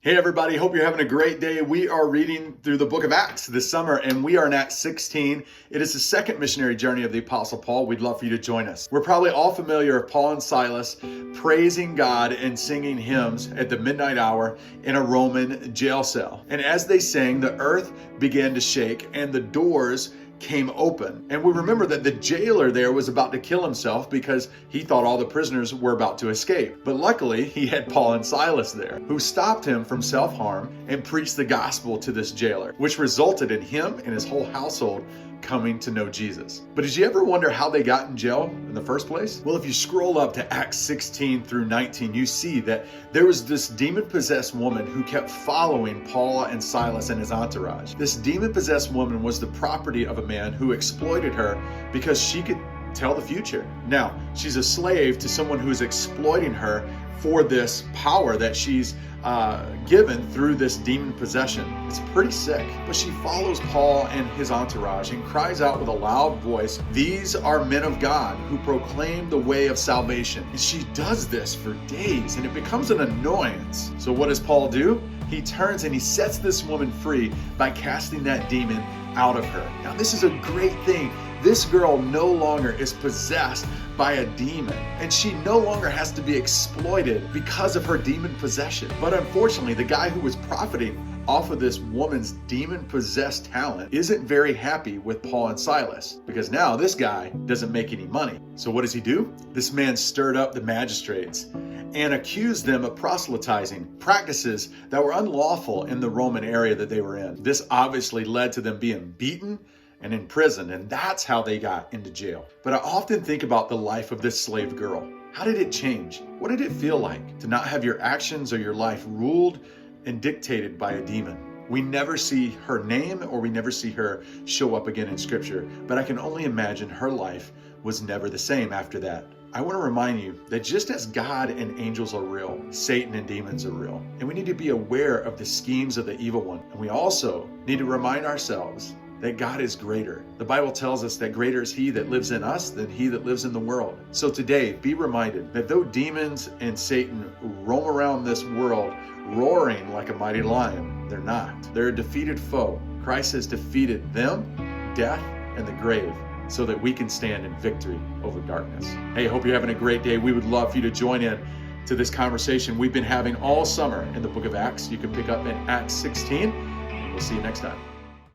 Hey everybody, hope you're having a great day. We are reading through the book of Acts this summer and we are in Acts 16. It is the second missionary journey of the Apostle Paul. We'd love for you to join us. We're probably all familiar with Paul and Silas praising God and singing hymns at the midnight hour in a Roman jail cell. And as they sang, the earth began to shake and the doors came open. And we remember that the jailer there was about to kill himself because he thought all the prisoners were about to escape. But luckily, he had Paul and Silas there who stopped him from self-harm and preached the gospel to this jailer, which resulted in him and his whole household coming to know Jesus. But did you ever wonder how they got in jail in the first place? Well, if you scroll up to Acts 16 through 19, you see that there was this demon-possessed woman who kept following Paul and Silas and his entourage. This demon-possessed woman was the property of a man who exploited her because she could tell the future. Now, she's a slave to someone who is exploiting her for this power that she's given through this demon possession. It's pretty sick. But she follows Paul and his entourage and cries out with a loud voice, "These are men of God who proclaim the way of salvation." And she does this for days and it becomes an annoyance. So what does Paul do? He turns and he sets this woman free by casting that demon out of her. Now this is a great thing. This girl no longer is possessed by a demon, and she no longer has to be exploited because of her demon possession. But unfortunately, the guy who was profiting off of this woman's demon-possessed talent isn't very happy with Paul and Silas because now this guy doesn't make any money. So what does he do? This man stirred up the magistrates and accused them of proselytizing, practices that were unlawful in the Roman area that they were in. This obviously led to them being beaten and in prison, and that's how they got into jail. But I often think about the life of this slave girl. How did it change? What did it feel like to not have your actions or your life ruled and dictated by a demon? We never see her name or we never see her show up again in scripture, but I can only imagine her life was never the same after that. I want to remind you that just as God and angels are real, Satan and demons are real. And we need to be aware of the schemes of the evil one. And we also need to remind ourselves that God is greater. The Bible tells us that greater is he that lives in us than he that lives in the world. So today, be reminded that though demons and Satan roam around this world roaring like a mighty lion, they're not. They're a defeated foe. Christ has defeated them, death, and the grave, so that we can stand in victory over darkness. Hey, hope you're having a great day. We would love for you to join in to this conversation we've been having all summer in the book of Acts. You can pick up in Acts 16, and we'll see you next time.